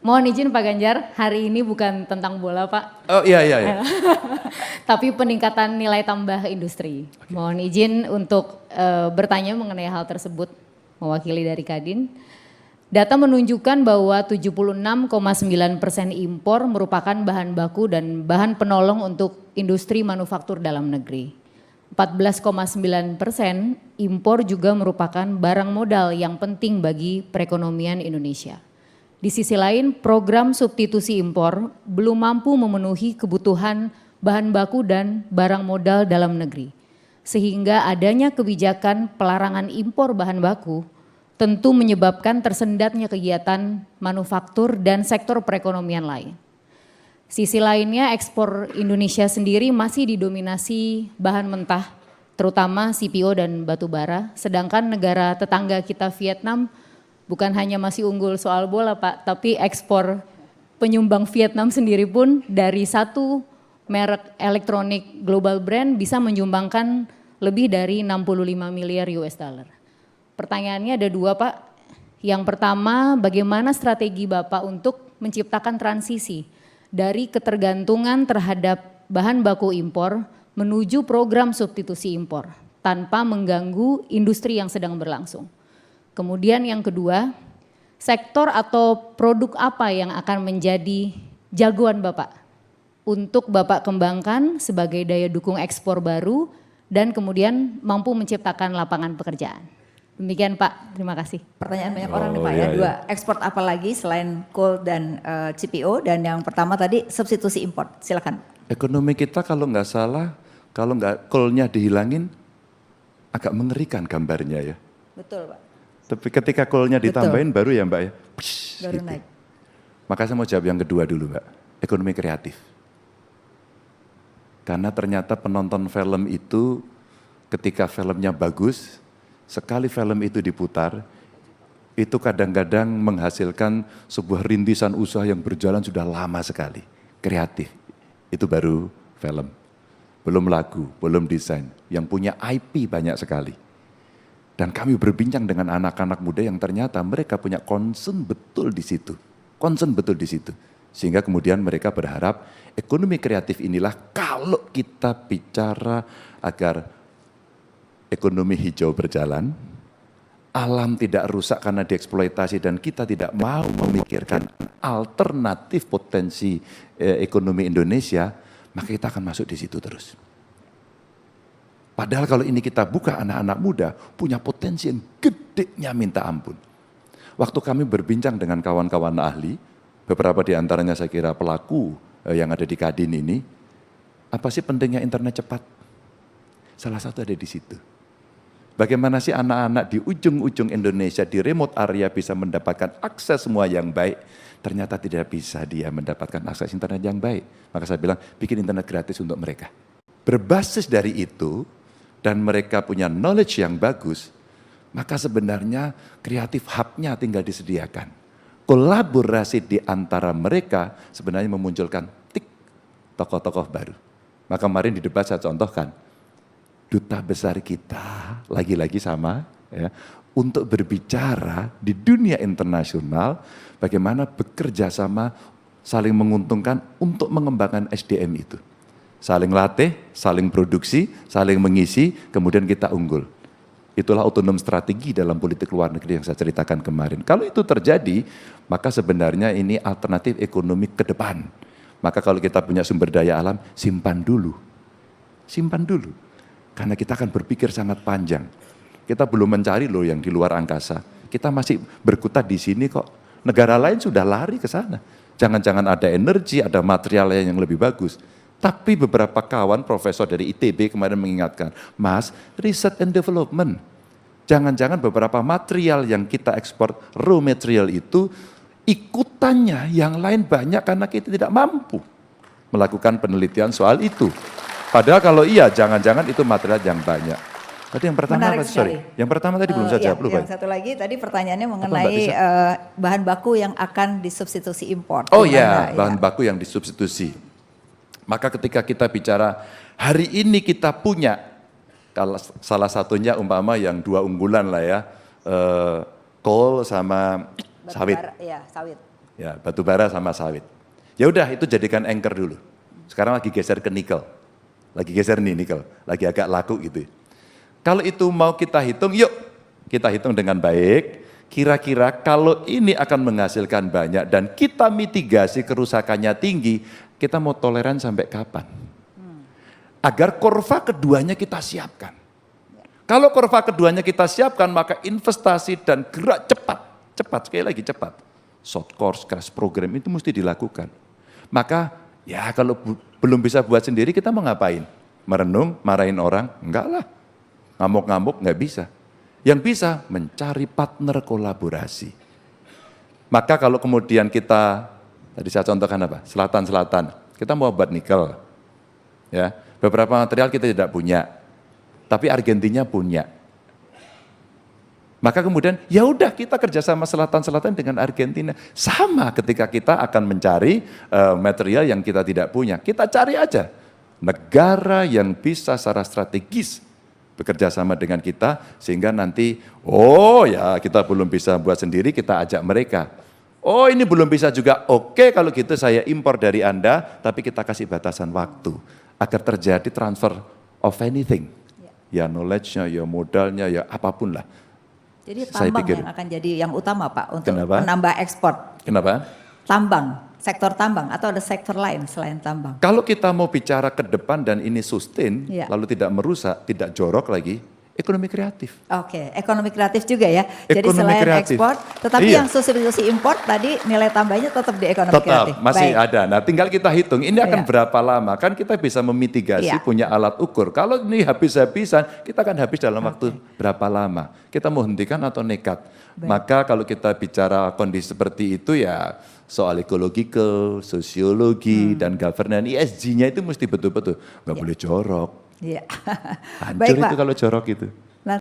Mohon izin Pak Ganjar, hari ini bukan tentang bola Pak. Oh iya. Tapi peningkatan nilai tambah industri. Mohon izin untuk bertanya mengenai hal tersebut, mewakili dari Kadin. Data menunjukkan bahwa 76,9% impor merupakan bahan baku dan bahan penolong untuk industri manufaktur dalam negeri. 14,9% impor juga merupakan barang modal yang penting bagi perekonomian Indonesia. Di sisi lain, program substitusi impor belum mampu memenuhi kebutuhan bahan baku dan barang modal dalam negeri. Sehingga adanya kebijakan pelarangan impor bahan baku tentu menyebabkan tersendatnya kegiatan manufaktur dan sektor perekonomian lain. Sisi lainnya, ekspor Indonesia sendiri masih didominasi bahan mentah, terutama CPO dan batu bara, sedangkan negara tetangga kita Vietnam bukan hanya masih unggul soal bola Pak, tapi ekspor penyumbang Vietnam sendiri pun dari satu merek elektronik global brand bisa menyumbangkan lebih dari 65 miliar US dollar. Pertanyaannya ada dua Pak. Yang pertama, bagaimana strategi Bapak untuk menciptakan transisi dari ketergantungan terhadap bahan baku impor menuju program substitusi impor tanpa mengganggu industri yang sedang berlangsung. Kemudian yang kedua, sektor atau produk apa yang akan menjadi jagoan Bapak untuk Bapak kembangkan sebagai daya dukung ekspor baru dan kemudian mampu menciptakan lapangan pekerjaan. Demikian Pak, terima kasih. Pertanyaan banyak orang nih Pak ya, dua ekspor apa lagi selain coal dan CPO, dan yang pertama tadi substitusi impor, silakan. Ekonomi kita kalau nggak salah, kalau nggak coalnya dihilangin, agak mengerikan gambarnya ya. Betul Pak. Tapi ketika coalnya ditambahin baru ya Mbak ya, baru gitu. naik. Maka saya mau jawab yang kedua dulu Mbak, ekonomi kreatif. Karena ternyata penonton film itu ketika filmnya bagus, sekali film itu diputar, itu kadang-kadang menghasilkan sebuah rintisan usaha yang berjalan sudah lama sekali. Kreatif, itu baru film. Belum lagu, belum desain, yang punya IP banyak sekali. Dan kami berbincang dengan anak-anak muda yang ternyata mereka punya concern betul di situ. Concern betul di situ. Sehingga kemudian mereka berharap ekonomi kreatif inilah kalau kita bicara agar ekonomi hijau berjalan, alam tidak rusak karena dieksploitasi dan kita tidak mau memikirkan alternatif potensi ekonomi Indonesia, maka kita akan masuk di situ terus. Padahal kalau ini kita buka anak-anak muda punya potensi yang gedenya minta ampun. Waktu kami berbincang dengan kawan-kawan ahli, beberapa di antaranya saya kira pelaku yang ada di Kadin ini, apa sih pentingnya internet cepat? Salah satu ada di situ. Bagaimana sih anak-anak di ujung-ujung Indonesia, di remote area bisa mendapatkan akses semua yang baik, ternyata tidak bisa dia mendapatkan akses internet yang baik. Maka saya bilang, bikin internet gratis untuk mereka. Berbasis dari itu, dan mereka punya knowledge yang bagus, maka sebenarnya kreatif hub-nya tinggal disediakan. Kolaborasi di antara mereka sebenarnya memunculkan tokoh-tokoh baru. Maka kemarin di debat saya contohkan, duta besar kita lagi-lagi sama ya, untuk berbicara di dunia internasional bagaimana bekerja sama saling menguntungkan untuk mengembangkan SDM itu. Saling latih, saling produksi, saling mengisi, kemudian kita unggul. Itulah otonom strategi dalam politik luar negeri yang saya ceritakan kemarin. Kalau itu terjadi, maka sebenarnya ini alternatif ekonomi ke depan. Maka kalau kita punya sumber daya alam, simpan dulu. Simpan dulu. Karena kita akan berpikir sangat panjang. Kita belum mencari loh yang di luar angkasa. Kita masih berkutat di sini kok. Negara lain sudah lari ke sana. Jangan-jangan ada energi, ada material yang lebih bagus. Tapi beberapa kawan profesor dari ITB kemarin mengingatkan, Mas, research and development. Jangan-jangan beberapa material yang kita ekspor, raw material itu, ikutannya yang lain banyak karena kita tidak mampu melakukan penelitian soal itu. Padahal kalau iya, jangan-jangan itu material yang banyak. Tadi yang pertama apa? Sorry, yang pertama tadi belum saya jawab, lupa. Yang satu lagi tadi pertanyaannya mengenai bahan baku yang akan disubstitusi impor. Oh iya, bahan baku yang disubstitusi. Maka ketika kita bicara hari ini kita punya, kalau salah satunya umpama yang dua unggulan lah ya, coal sama sawit. Iya, sawit. Ya, batu bara sama sawit. Ya udah itu jadikan anchor dulu. Sekarang lagi geser ke nikel. Lagi geser nih nikel, lagi agak laku gitu. Kalau itu mau kita hitung, yuk kita hitung dengan baik. Kira-kira kalau ini akan menghasilkan banyak dan kita mitigasi kerusakannya tinggi, kita mau toleran sampai kapan? Agar kurva keduanya kita siapkan. Kalau kurva keduanya kita siapkan, maka investasi dan gerak cepat sekali lagi cepat. Short course, crash program itu mesti dilakukan. Maka ya kalau belum bisa buat sendiri kita mau ngapain? Merenung, marahin orang? Enggak lah. Ngamuk-ngamuk nggak bisa. Yang bisa mencari partner kolaborasi. Maka kalau kemudian kita, tadi saya contohkan apa? Selatan-selatan, kita mau buat nikel. Ya, beberapa material kita tidak punya, tapi Argentina punya. Maka kemudian ya udah kita kerjasama selatan-selatan dengan Argentina. Sama ketika kita akan mencari material yang kita tidak punya. Kita cari aja negara yang bisa secara strategis bekerja sama dengan kita sehingga nanti oh ya kita belum bisa buat sendiri, kita ajak mereka. Oh ini belum bisa juga, oke kalau gitu saya impor dari Anda tapi kita kasih batasan waktu agar terjadi transfer of anything. Ya knowledge-nya, ya modalnya, ya apapun lah. Jadi tambang yang akan jadi yang utama Pak untuk menambah ekspor. Kenapa? Tambang, sektor tambang atau ada sektor lain selain tambang? Kalau kita mau bicara ke depan dan ini sustain, lalu tidak merusak, tidak jorok lagi, ekonomi kreatif. Oke, ekonomi kreatif juga ya. Jadi Ekonomi selain kreatif. ekspor, tetapi yang substitusi impor tadi nilai tambahnya tetap di ekonomi kreatif. Tetap, masih ada. Nah tinggal kita hitung, ini akan berapa lama, kan kita bisa memitigasi punya alat ukur. Kalau ini habis-habisan, kita akan habis dalam waktu berapa lama. Kita mau hentikan atau nekat. Maka kalau kita bicara kondisi seperti itu ya soal ekological, sosiologi, dan governance, ESG-nya itu mesti betul-betul, nggak boleh jorok. Iya. Hancur itu kalau jorok itu.